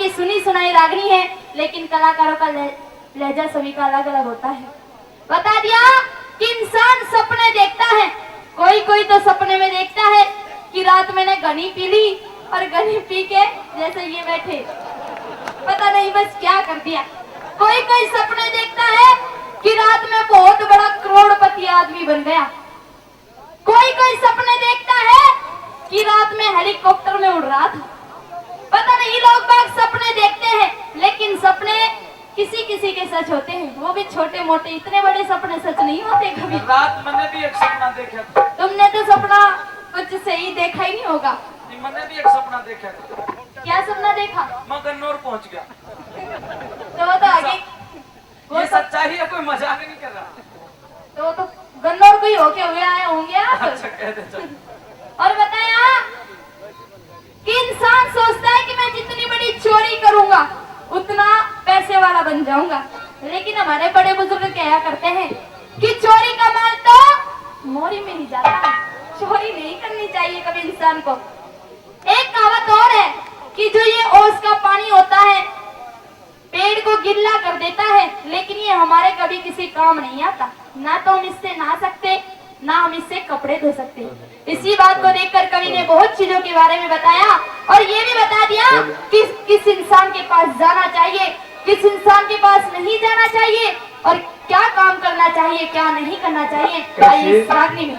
की सुनी सुनाई रागनी है, लेकिन कलाकारों का लहजा सभी का अलग अलग होता है। बता दिया कि इंसान सपने देखता है, कोई कोई तो सपने में देखता है कि रात मैंने गनी पी ली और गनी पी के जैसे ये बैठे पता नहीं बस क्या कर दिया। कोई कोई सपने देखता है कि रात में बहुत बड़ा करोड़पति आदमी बन गया। कोई कोई सपने देखता है कि रात में हेलीकॉप्टर में उड़ रहा था। पता नहीं लोग बाग सपने देखते हैं, लेकिन सपने किसी किसी के सच होते हैं, वो भी छोटे मोटे, इतने बड़े सपने सच नहीं होते कभी। रात मैंने भी एक सपना देखा था। तुमने तो सपना कुछ सही देखा ही नहीं होगा। मैंने भी एक सपना देखा था। क्या सपना देखा? मैं गन्नौर पहुंच गया। तो वो तो आगे ये सच्चाई है, कोई मजाक नहीं कर रहा। तो वो तो गन्नौर को ही होके हुए आए होंगे आप। अच्छा कह दे चल। और बताया कि इंसान सोचता है कि मैं जितनी बड़ी चोरी करूंगा उतना पैसे वाला बन जाऊंगा, लेकिन हमारे बड़े बुजुर्ग क्या करते हैं कि चोरी का माल तो मोरी में ही जाता है, चोरी नहीं करनी चाहिए कभी इंसान को। एक कहावत और है कि जो ये ओस का पानी होता है पेड़ को गिल्ला कर देता है, लेकिन ये हमारे कभी किसी काम नहीं आता। ना तो हम इससे नहा सकते, ना हम इससे कपड़े धो सकते। इसी बात को देखकर कवि ने बहुत चीजों के बारे में बताया और ये भी बता दिया कि किस इंसान के पास जाना चाहिए, किस इंसान के पास नहीं जाना चाहिए और क्या काम करना चाहिए, क्या नहीं करना चाहिए। आइए इस रागनी में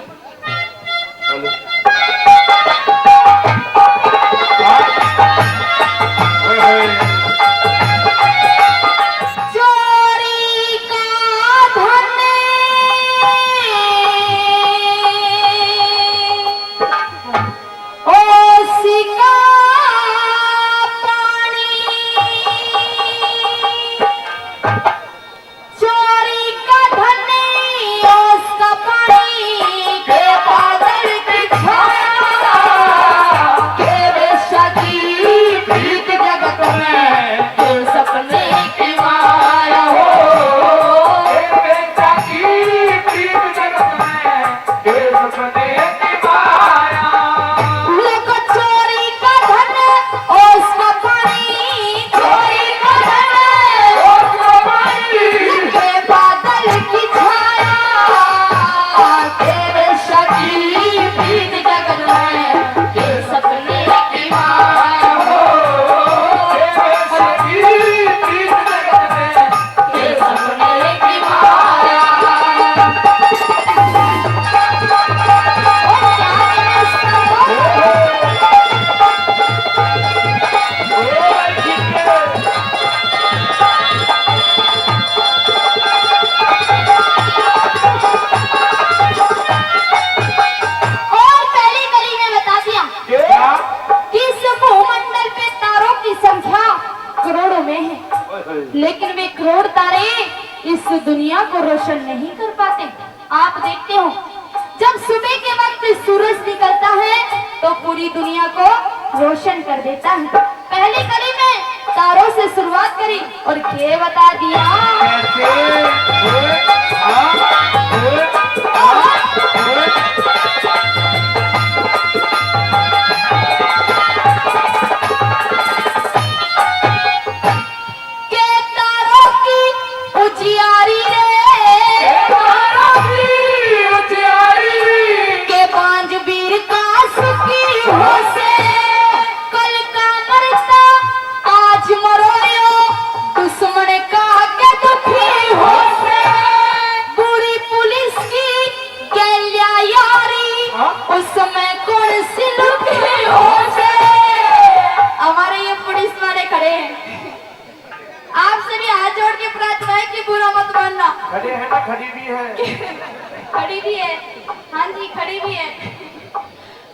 लेकिन वे करोड़ तारे इस दुनिया को रोशन नहीं कर पाते। आप देखते हो जब सुबह के वक्त सूरज निकलता है तो पूरी दुनिया को रोशन कर देता है। पहली कड़ी में तारों से शुरुआत करी और ये बता दिया खड़ी है ना, खड़ी भी है। खड़ी भी है, हाँ जी खड़ी भी है।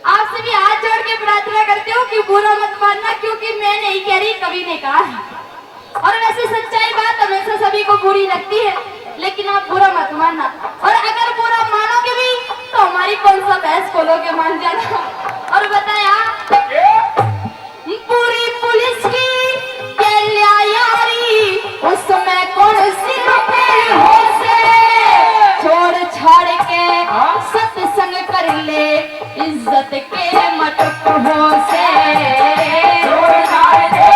आपसे भी हाथ जोड़ के प्रार्थना करते हो कि बुरा मत मानना, क्योंकि मैं नहीं कह रही, कवि ने कहा है। और वैसे सच्चाई बात हमेशा सभी को बुरी लगती है, लेकिन आप बुरा मत मानना। और अगर बुरा मानोगे भी तो हमारी कौन सा बहस खोलोगे, मान जाना। और बताया पूरी पुलिस की यारी उस समय कौन सी हो से छोड़ छाड़ के सत्संग कर ले इज्जत के मटक हो से छोड़ छाड़ के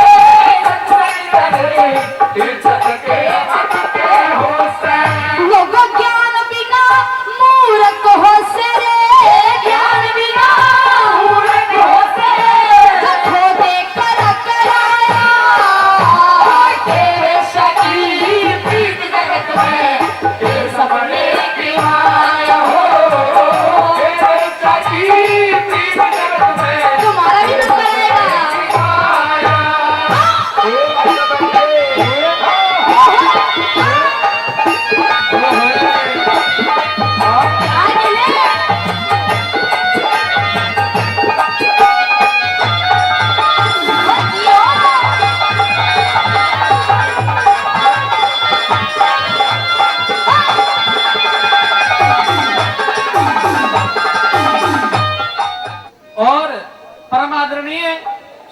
माननीय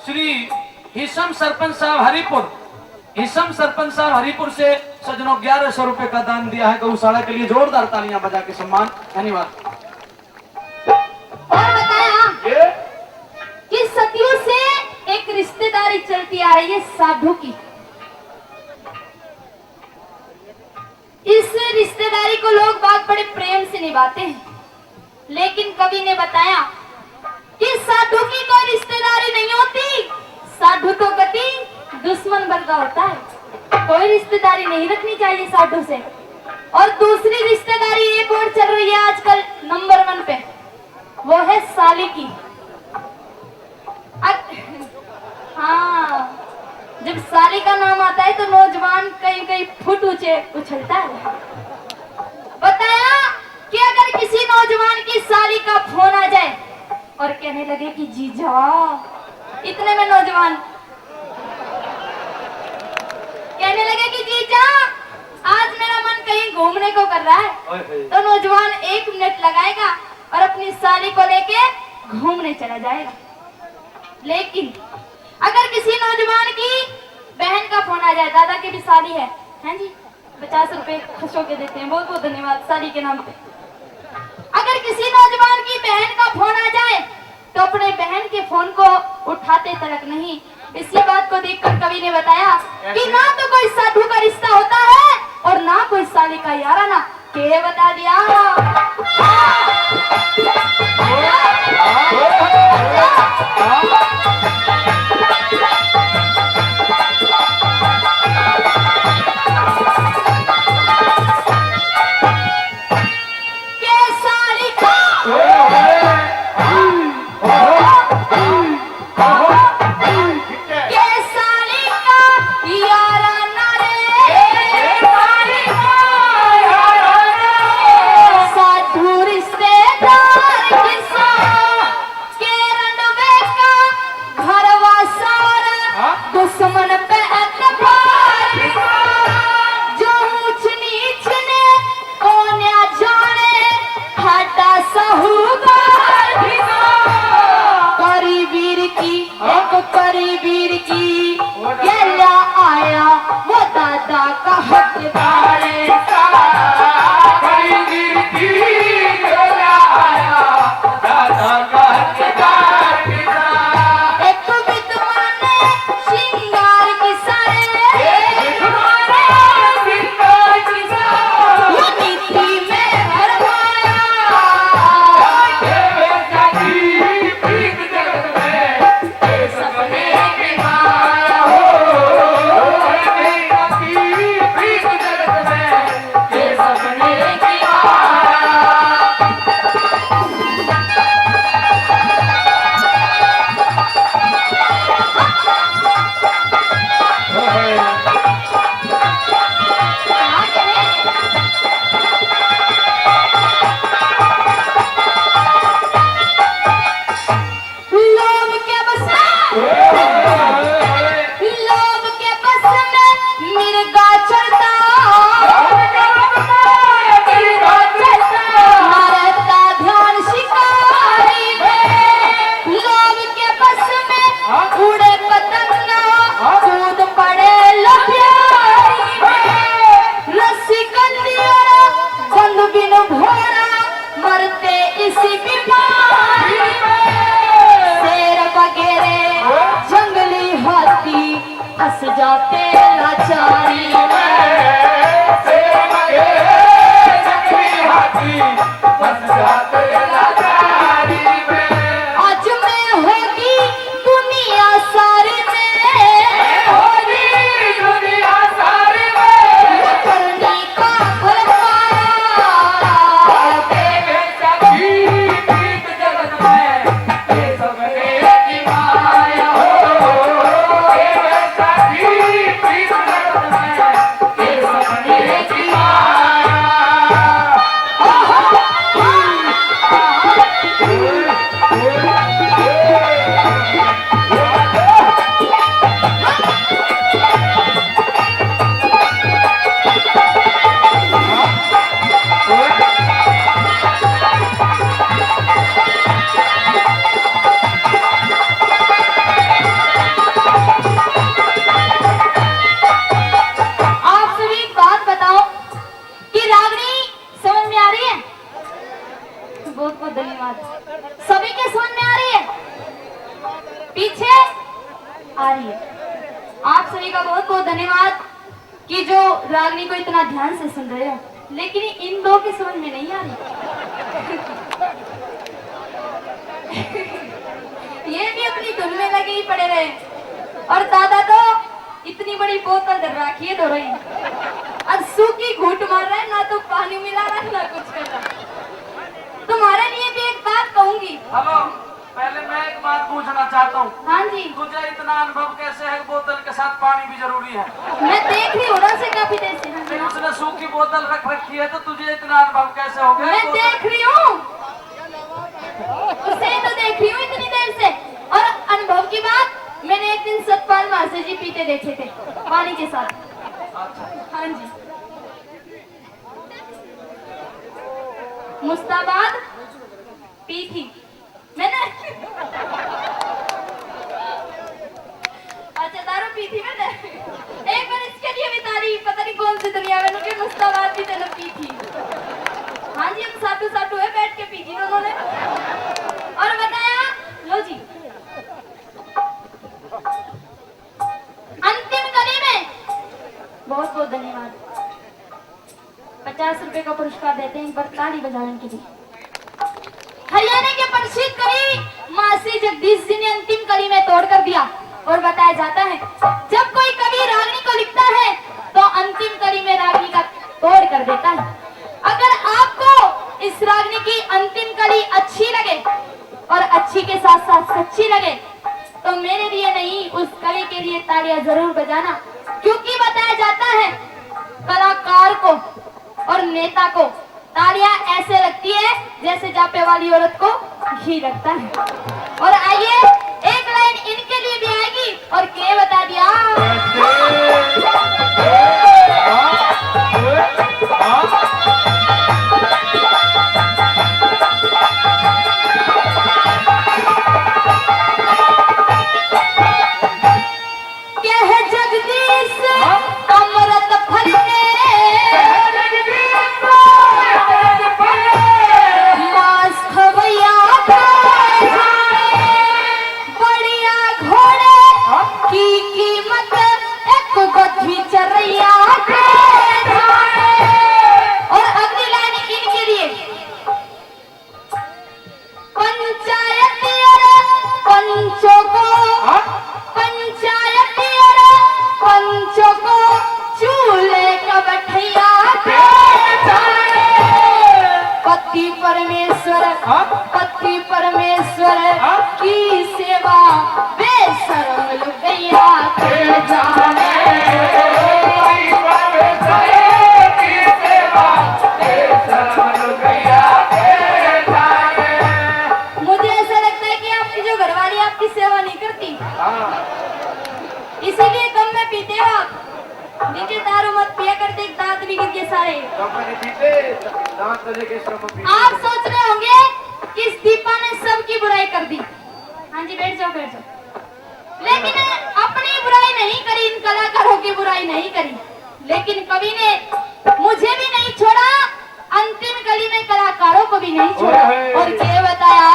श्री हिशम सरपंच साहब हरिपुर, हिशम सरपंच साहब हरिपुर से सज्जनों 1100 रुपए का दान दिया है गौशाला के लिए। जोरदार तालियां बजा के सम्मान। धन्यवाद। और बताया ये कि सदियों से एक रिश्तेदारी चलती आ रही है साधु की। इस रिश्तेदारी को लोग बाग बड़े प्रेम से निभाते हैं, लेकिन कवि ने बताया कि साधु की कोई रिश्तेदारी नहीं होती, साधु तो गति दुश्मन वर्गा होता है। कोई रिश्तेदारी नहीं रखनी चाहिए साधु से। और दूसरी रिश्तेदारी एक और चल रही है आजकल नंबर 1 पे, वो है साली की। हाँ, जब साली का नाम आता है तो नौजवान कहीं कहीं फुट ऊंचे उछलता है। बताया कि अगर किसी नौजवान की साली का फोन आ जाए और कहने लगे कि जीजा, इतने में नौजवान कहने लगे कि जीजा आज मेरा मन कहीं घूमने को कर रहा है, तो नौजवान 1 मिनट लगाएगा और अपनी साली को लेके घूमने चला जाएगा। लेकिन अगर किसी नौजवान की बहन का फोन आ जाए, दादा की भी साली है, हैं जी, 50 रुपए खुश होके देते हैं, बहुत बहुत धन्यवाद साली के नाम पे। अगर किसी नौजवान की बहन का फोन आ जाए तो अपने बहन के फोन को उठाते तक नहीं। इसी बात को देखकर कवि ने बताया कि ना तो कोई साधु का रिश्ता होता है और ना कोई साली का याराना। के बता दिया पीछे आ रही है। आप सभी का बहुत बहुत धन्यवाद कि जो रागनी को इतना ध्यान से सुन रहे हो, लेकिन इन दो की समझ में नहीं आ रही। ये भी अपनी धुन में लगे ही पड़े रहे, और दादा तो इतनी बड़ी बोतल धर रखी है दोनों ही, और सूखी घूट मार रहा है, ना तो पानी मिला रहा है ना कुछ कर रहा। तुम्हारे लिए भी एक बात कहूंगी। हेलो, पहले मैं एक बात पूछना चाहता हूँ। हाँ जी। तुझे इतना अनुभव कैसे है? बोतल के साथ पानी भी जरूरी है। मैं देख रही हूँ ना से काफी देर से। फिर उसने सूखी बोतल रख रखी है, तो तुझे इतना अनुभव कैसे हो गया? मैं देख रही हूँ, उसे तो देख रही हूँ इतनी देर से। और अनुभव की बात, मैंने एक दिन सतपाल महाशय जी पीते देखे थे पानी के साथ। हाँ जी। मुस्ताबाद पी थी मैंने। अच्छा, दारू पी थी मैंने। एक बार इसके लिए भी तारीफ, पता नहीं कौन सी दुनिया में, कि मुस्ताबाद भी तेने पी थी। हाँ जी, हम साटू साटू है बैठ के पी थी दोनों ने, और बताया लो जी अंतिम कली में। बहुत बहुत धन्यवाद। 50 रुपए का पुरस्कार देते हैं, एक बार ताली बजाने के लिए। हरियाणा के प्रसिद्ध कवि मासी जगदीश जी ने अंतिम कली में तोड़ कर दिया, और बताया जाता है जब कोई कवि रागनी को लिखता है तो अंतिम कली में रागनी का तोड़ कर देता है। अगर आपको इस रागनी की अंतिम कली अच्छी लगे और अच्छी के साथ साथ सच्ची लगे, तो मेरे लिए नहीं, उस कवि के लिए तालियां जरूर बजाना, क्योंकि बताया जाता है कलाकार को और नेता को तालियां ऐसे लगती है जैसे जापे वाली औरत को घी लगता है। और आइए, एक लाइन इनके लिए भी आएगी, और के बता दिया। अमृत फल बढ़िया घोड़े की कीमत एक गधी चरैया। और अगली लाइन इनके लिए, पंचायती पंचों को, पंचायती पंचों को चूल्हे का बैठैया। पति परमेश्वर, पति परमेश्वर की सेवा बेशर्म लुगैया के जाने। मुझे ऐसा लगता है कि आपकी जो घरवाली आपकी सेवा नहीं करती, इसीलिए कम में पीते हो आप। नीचे दारू मत पिया करते, दांत भी गिर गए सारे। आप सोच रहे होंगे कि इस दीपा ने सबकी बुराई कर दी। हाँ जी, बैठ जाओ बैठ जाओ। लेकिन अपनी बुराई नहीं करी, इन कलाकारों की बुराई नहीं करी, लेकिन कवि ने मुझे भी नहीं छोड़ा, अंतिम कली में कलाकारों को भी नहीं छोड़ा। और क्या बताया,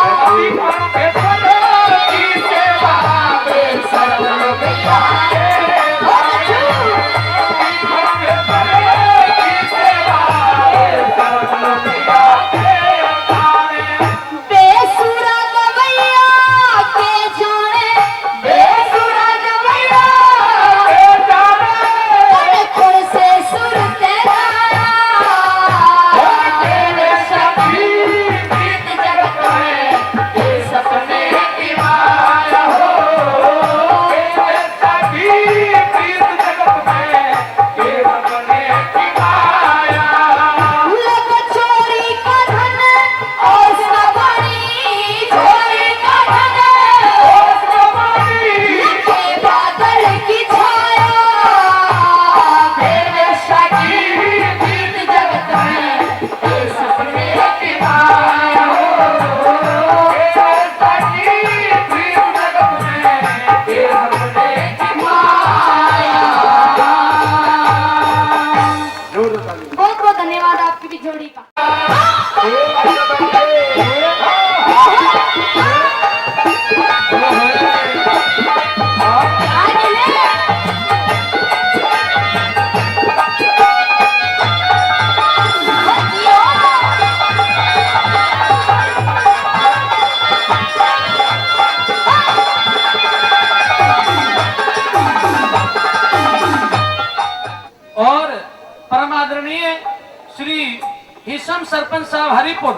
हिशम सरपंच साहब हरिपुर,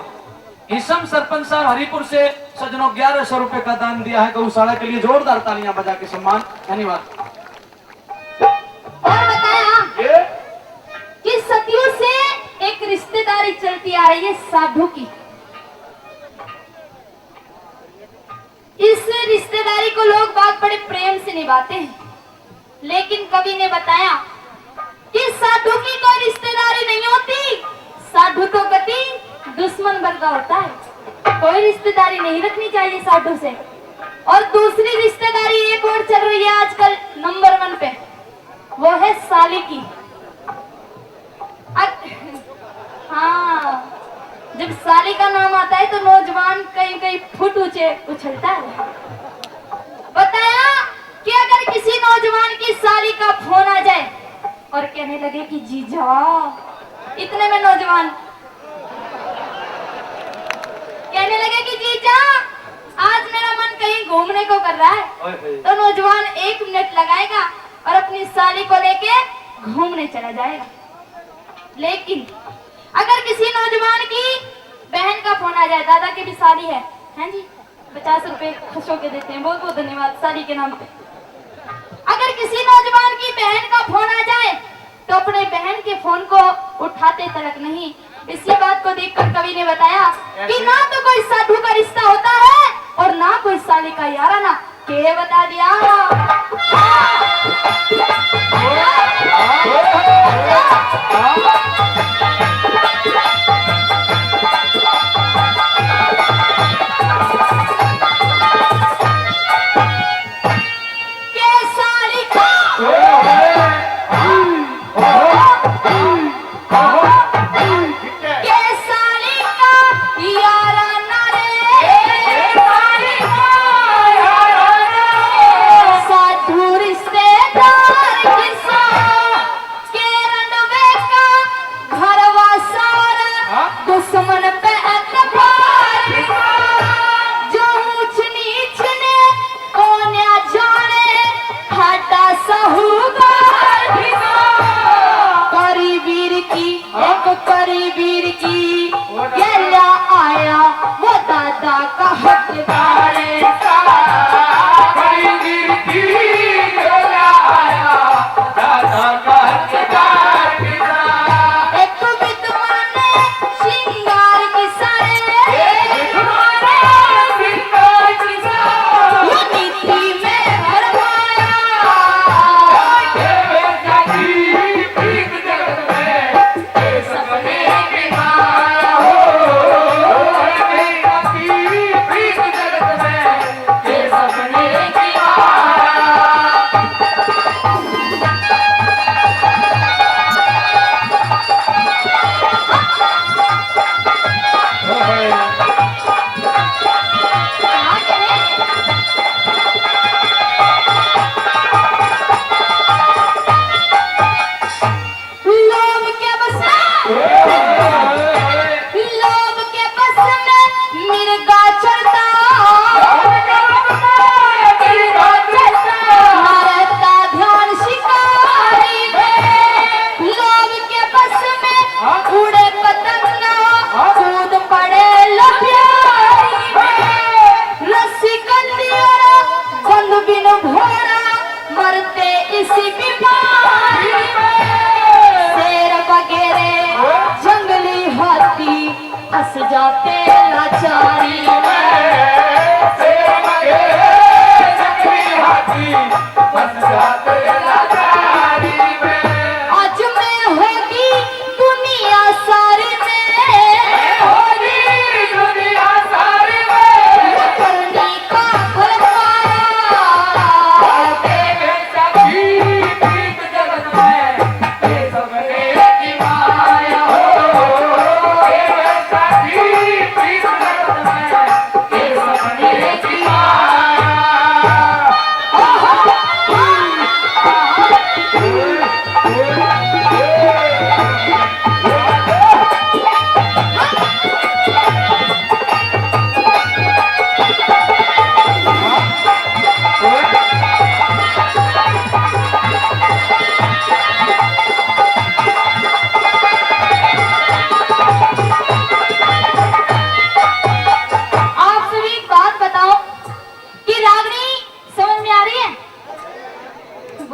हिशम सरपंच साहब हरिपुर से सजनों 1100 रुपए का दान दिया है गौशाला के लिए। जोरदार तालियां बजा के सम्मान। धन्यवाद। और बताया कि सदियों से एक रिश्तेदारी चलती आ रही है साधु की। इस रिश्तेदारी को लोग बाग बड़े प्रेम से निभाते हैं, लेकिन कवि ने बताया कि साधु की कोई रिश्तेदारी नहीं होती। साधु तो गति दुश्मन वर्गा होता है। कोई रिश्तेदारी नहीं रखनी चाहिए साधु से। और दूसरी रिश्तेदारी एक और चल रही है आजकल नंबर 1 पे, वो है साली की। हाँ, जब साली का नाम आता है तो नौजवान कहीं कहीं फुट ऊंचे उछलता है। बताया कि अगर किसी नौजवान की साली का फोन आ जाए और कहने लगे कि जीजा, इतने में नौजवान कहने लगे कि जीजा आज मेरा मन कहीं घूमने को कर रहा है, तो नौजवान 1 मिनट लगाएगा और अपनी साली को लेके घूमने चला जाएगा। लेकिन अगर किसी नौजवान की बहन का फोन आ जाए, दादा की भी शादी है, हैं जी, 50 रुपए खुश होके देते हैं, बहुत बहुत धन्यवाद शादी के नाम पे। अगर किसी नौजवान की बहन का फोन आ जाए तो अपने बहन के फोन को उठाते तक नहीं। इसी बात को देखकर कवि ने बताया कि ना तो कोई साधु का रिश्ता होता है और ना कोई साली का याराना। के बता दिया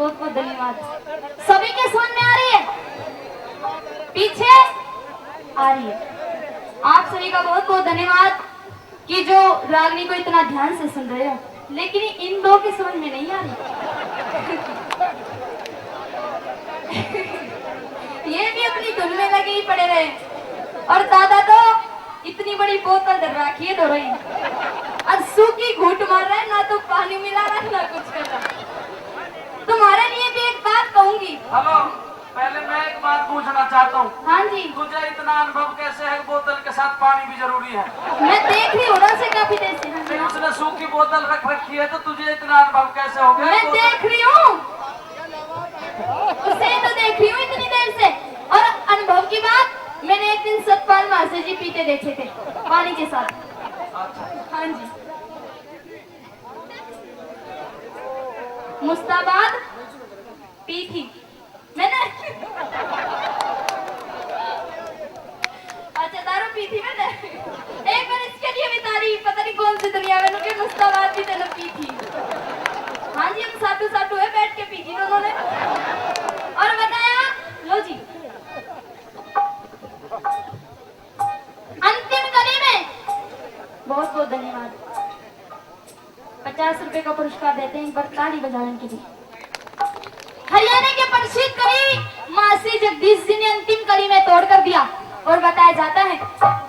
बहुत बहुत धन्यवाद। सभी के समझ में आ रही है? पीछे आ रही है। आप सभी का बहुत बहुत धन्यवाद कि जो रागनी को इतना ध्यान से सुन रहे हो, लेकिन इन दो की समझ में नहीं आ रही। ये भी अपनी धुन में लगे ही पड़े रहे, और दादा तो इतनी बड़ी बोतल डर रखी है, दो रही और सूखी घूट मार रहा है, ना तो पानी मिला रहा है ना कुछ कर रहा। तुम्हारे लिए भी एक बात कहूंगी। हेलो, पहले मैं एक बात पूछना चाहता हूँ। हाँ जी। तुझे इतना अनुभव कैसे है? बोतल के साथ पानी भी जरूरी है। मैं देख रही हूँ ना से काफी देर से। फिर उसने सूखी बोतल रख रखी है, तो तुझे इतना अनुभव कैसे हो गया? मैं देख रही हूँ, उसे तो देख रही हूँ इतनी देर से। और अनुभव की बात, मैंने एक दिन सतपाल मास्टर जी पीते देखे थे पानी के साथ। हाँ जी। मुस्ताबाद पी थी मैंने। अच्छा, दारू पी थी मैंने। एक बार इसके लिए भी तारीफ, पता नहीं कौन सी दुनिया में लोग मुस्ताबाद भी तलब पी थी। हाँ जी, हम साटू साटू है, बैठ के पी थी दोनों ने। और बताया, लो जी अंतिम कड़ी में बहुत बहुत धन्यवाद। 50 रुपए का पुरस्कार देते हैं, एक बार ताली बजाने के लिए। हरियाणा के प्रसिद्ध कवि मासी जगदीश जी ने अंतिम कड़ी में तोड़ कर दिया। और बताया जाता है,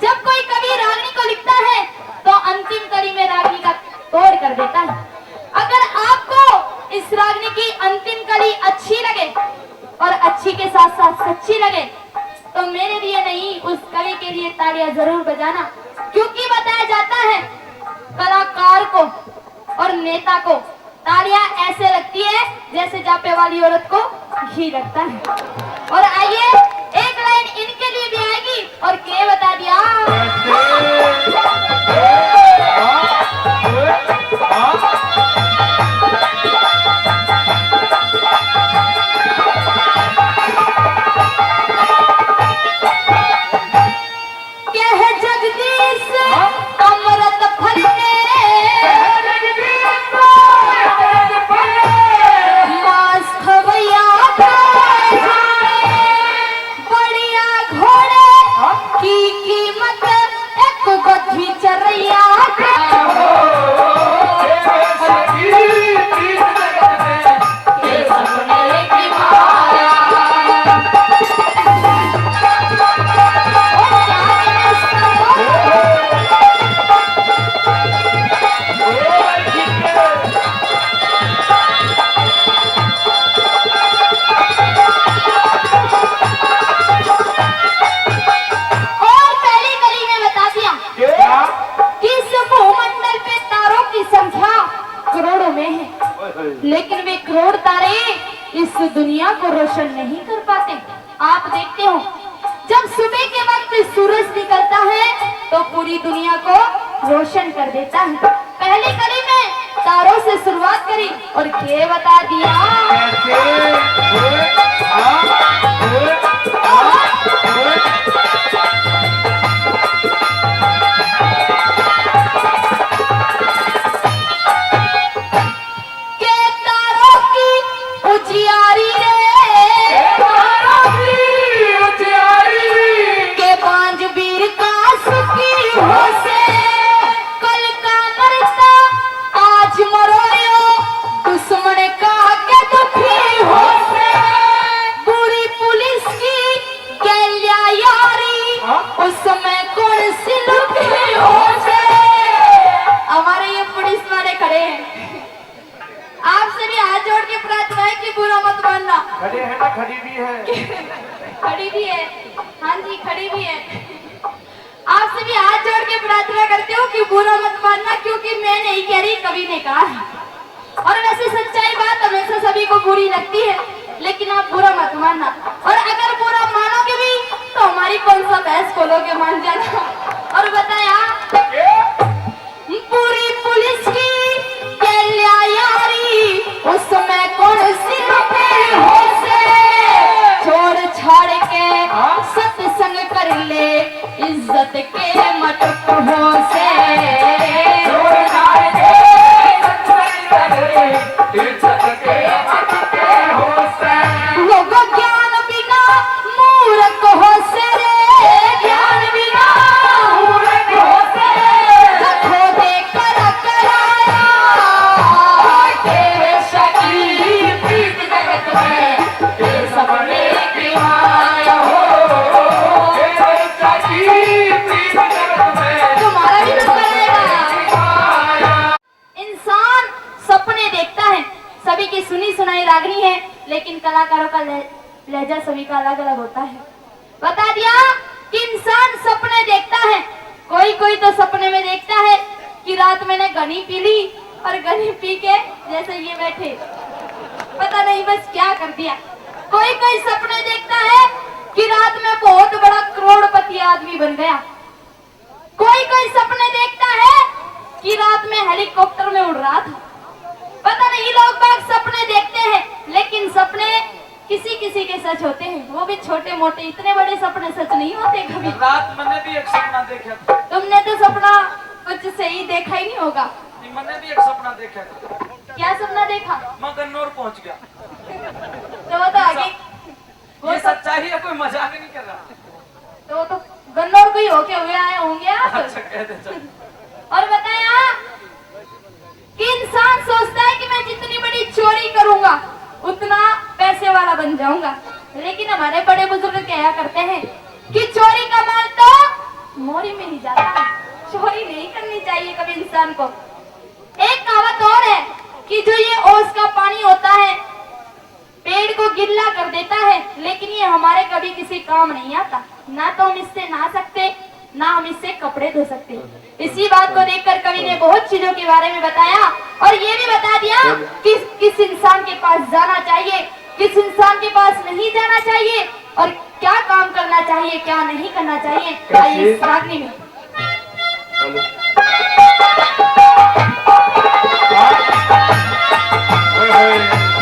जब कोई कवि रागनी को लिखता है तो अंतिम कड़ी में रागनी का तोड़ कर देता है। अगर आपको इस रागनी की अंतिम कड़ी अच्छी लगे और अच्छी के साथ साथ सच्ची लगे, तो मेरे लिए नहीं, उस कवि के लिए तालियां जरूर बजाना। क्योंकि बताया जाता है, कलाकार को और नेता को तालियां ऐसे लगती है जैसे जापे वाली औरत को घी लगता है। और आइए, एक लाइन इनके लिए भी आएगी, और के बता दिया। लेकिन वे करोड़ तारे इस दुनिया को रोशन नहीं कर पाते। आप देखते हो, जब सुबह के वक्त सूरज निकलता है तो पूरी दुनिया को रोशन कर देता है। पहली कड़ी में तारों से शुरुआत करी और ये बता दिया। खड़ी है ना? खड़ी भी है। खड़ी भी है। हाँ जी, खड़ी भी है। आपसे भी हाथ जोड़ के प्रार्थना करते हो कि बुरा मत मानना, क्योंकि मैं नहीं कह रही, कवि ने कहा है। और वैसे सच्चाई बात हमेशा सभी को बुरी लगती है, लेकिन आप बुरा मत मानना। और अगर बुरा मानोगे भी तो हमारी कौन सा बहस खोलोगे, मान जाना। और बताया, पूरी पुलिस की यारी उस समय कौन सी हो से छोड़ छाड़ के सत्संग कर ले, इज्जत के मटक हो से छोड़ छाड़ के सत्संग कर ले, इज्जत के मटक की सुनी सुनाई रागनी है, लेकिन कलाकारों का लहजा सभी का अलग अलग होता है। बता दिया कि इंसान सपने देखता है, कोई कोई तो सपने में देखता है कि रात मैंने गनी पी ली और गनी पी के जैसे ये बैठे पता नहीं बस क्या कर दिया। कोई कोई सपने देखता है कि रात में बहुत बड़ा करोड़पति आदमी बन गया। कोई कोई सपने देखता है कि रात में हेलीकॉप्टर में उड़ रहा था। पता नहीं लोग बाग सपने देखते हैं, लेकिन सपने किसी किसी के सच होते हैं, वो भी छोटे मोटे, इतने बड़े सपने सच नहीं होते कभी। रात मैंने भी एक सपना देखा था। तुमने तो सपना कुछ सही देखा ही नहीं होगा। मैंने भी एक सपना देखा था। क्या सपना देखा? मैं गन्नौर पहुंच गया। तो वो तो आगे ये सच्चाई है, कोई मजाक नहीं कर रहा। तो वो तो गन्नौर को ही होके हुए आए होंगे आप। अच्छा कह दे चल। और बताया कि इंसान सोचता है कि मैं जितनी बड़ी चोरी करूंगा उतना पैसे वाला बन जाऊंगा, लेकिन हमारे बड़े बुजुर्ग कहा करते हैं कि चोरी का माल तो मोरी में ही जाता है, चोरी नहीं करनी चाहिए कभी इंसान को। एक कहावत और है कि जो ये ओस का पानी होता है पेड़ को गिल्ला कर देता है, लेकिन ये हमारे कभी किसी काम नहीं आता। ना तो हम इससे नहा सकते, ना हम इससे कपड़े धो सकते। इसी बात को देखकर कवि ने बहुत चीजों के बारे में बताया और ये भी बता दिया कि किस इंसान के पास जाना चाहिए, किस इंसान के पास नहीं जाना चाहिए और क्या काम करना चाहिए, क्या नहीं करना चाहिए। आइए इस रागनी में ओए होए